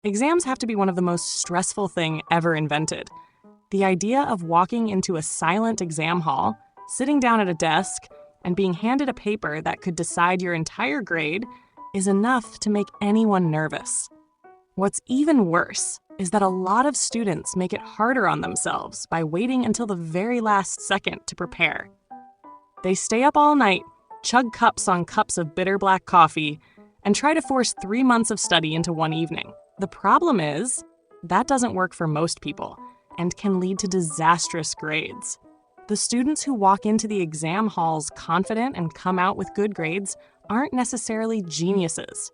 Exams have to be one of the most stressful things ever invented. The idea of walking into a silent exam hall, sitting down at a desk, and being handed a paper that could decide your entire grade is enough to make anyone nervous. What's even worse is that a lot of students make it harder on themselves by waiting until the very last second to prepare. They stay up all night, chug cups on cups of bitter black coffee, and try to force 3 months of study into one evening. The problem is, that doesn't work for most people and can lead to disastrous grades. The students who walk into the exam halls confident and come out with good grades aren't necessarily geniuses.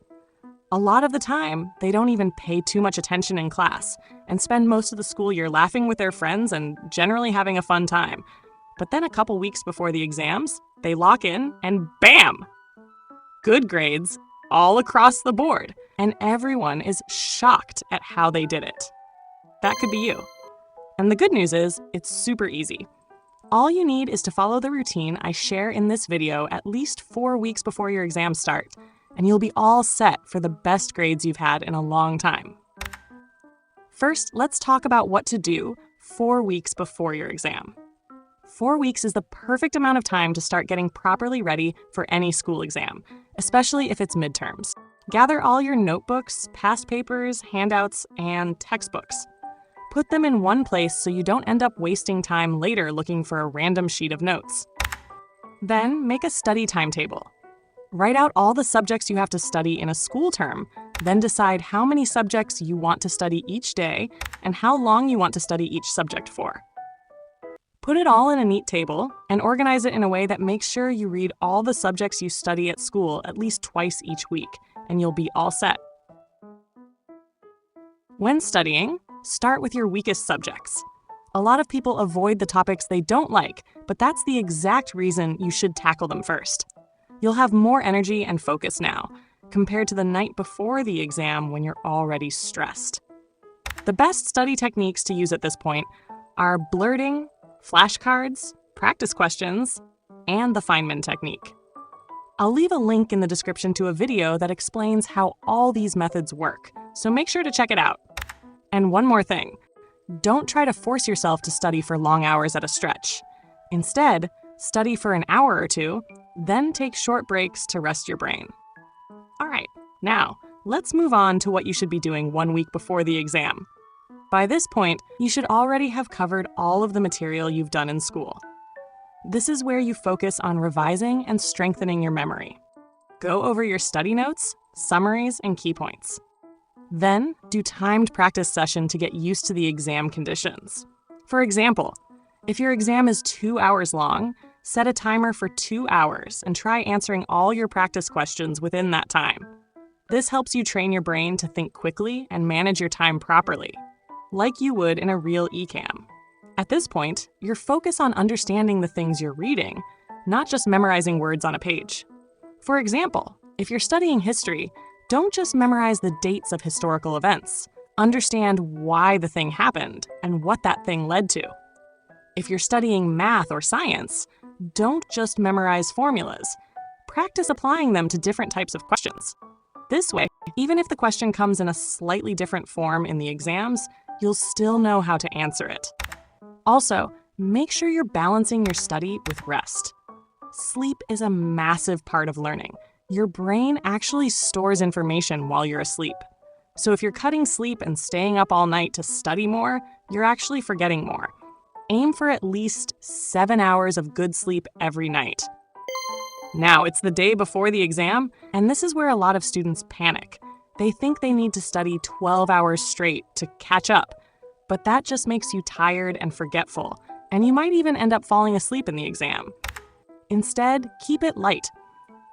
A lot of the time, they don't even pay too much attention in class and spend most of the school year laughing with their friends and generally having a fun time. But then a couple weeks before the exams, they lock in and bam! Good grades all across the board, and everyone is shocked at how they did it. That could be you. And the good news is, it's super easy. All you need is to follow the routine I share in this video at least 4 weeks before your exams start, and you'll be all set for the best grades you've had in a long time. First, let's talk about what to do 4 weeks before your exam. 4 weeks is the perfect amount of time to start getting properly ready for any school exam, especially if it's midterms. Gather all your notebooks, past papers, handouts, and textbooks. Put them in one place so you don't end up wasting time later looking for a random sheet of notes. Then make a study timetable. Write out all the subjects you have to study in a school term, then decide how many subjects you want to study each day and how long you want to study each subject for. Put it all in a neat table and organize it in a way that makes sure you read all the subjects you study at school at least twice each week, and you'll be all set. When studying, start with your weakest subjects. A lot of people avoid the topics they don't like, but that's the exact reason you should tackle them first. You'll have more energy and focus now, compared to the night before the exam when you're already stressed. The best study techniques to use at this point are blurting, flashcards, practice questions, and the Feynman technique. I'll leave a link in the description to a video that explains how all these methods work, so make sure to check it out. And one more thing, don't try to force yourself to study for long hours at a stretch. Instead, study for an hour or two, then take short breaks to rest your brain. All right, now, let's move on to what you should be doing 1 week before the exam. By this point, you should already have covered all of the material you've done in school. This is where you focus on revising and strengthening your memory. Go over your study notes, summaries, and key points. Then, do timed practice session to get used to the exam conditions. For example, if your exam is 2 hours long, set a timer for 2 hours and try answering all your practice questions within that time. This helps you train your brain to think quickly and manage your time properly, like you would in a real ECAM. At this point, you're focused on understanding the things you're reading, not just memorizing words on a page. For example, if you're studying history, don't just memorize the dates of historical events. Understand why the thing happened and what that thing led to. If you're studying math or science, don't just memorize formulas. Practice applying them to different types of questions. This way, even if the question comes in a slightly different form in the exams, you'll still know how to answer it. Also, make sure you're balancing your study with rest. Sleep is a massive part of learning. Your brain actually stores information while you're asleep. So if you're cutting sleep and staying up all night to study more, you're actually forgetting more. Aim for at least 7 hours of good sleep every night. Now, it's the day before the exam, and this is where a lot of students panic. They think they need to study 12 hours straight to catch up, but that just makes you tired and forgetful, and you might even end up falling asleep in the exam. Instead, keep it light.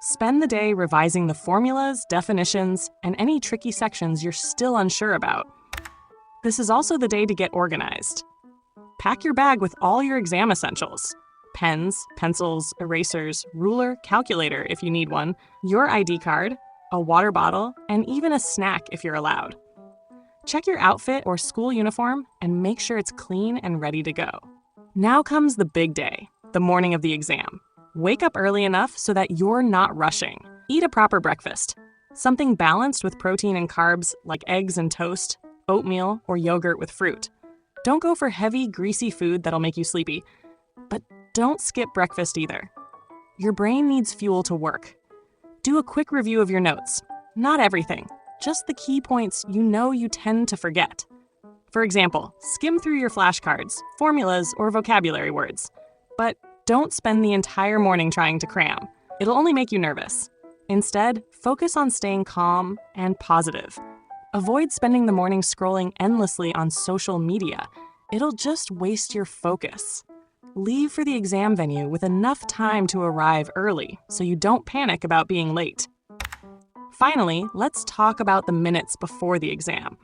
Spend the day revising the formulas, definitions, and any tricky sections you're still unsure about. This is also the day to get organized. Pack your bag with all your exam essentials: pens, pencils, erasers, ruler, calculator if you need one, your ID card, a water bottle, and even a snack if you're allowed. Check your outfit or school uniform and make sure it's clean and ready to go. Now comes the big day, the morning of the exam. Wake up early enough so that you're not rushing. Eat a proper breakfast. Something balanced with protein and carbs like eggs and toast, oatmeal, or yogurt with fruit. Don't go for heavy, greasy food that'll make you sleepy. But don't skip breakfast either. Your brain needs fuel to work. Do a quick review of your notes. Not everything, just the key points you know you tend to forget. For example, skim through your flashcards, formulas, or vocabulary words. But don't spend the entire morning trying to cram. It'll only make you nervous. Instead, focus on staying calm and positive. Avoid spending the morning scrolling endlessly on social media. It'll just waste your focus. Leave for the exam venue with enough time to arrive early so you don't panic about being late. Finally, let's talk about the minutes before the exam.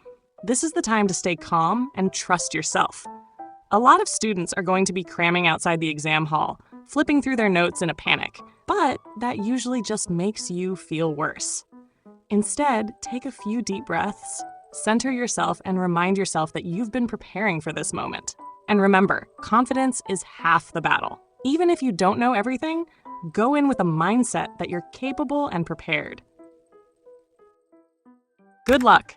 This is the time to stay calm and trust yourself. A lot of students are going to be cramming outside the exam hall, flipping through their notes in a panic, but that usually just makes you feel worse. Instead, take a few deep breaths, center yourself, and remind yourself that you've been preparing for this moment. And remember, confidence is half the battle. Even if you don't know everything, go in with a mindset that you're capable and prepared. Good luck!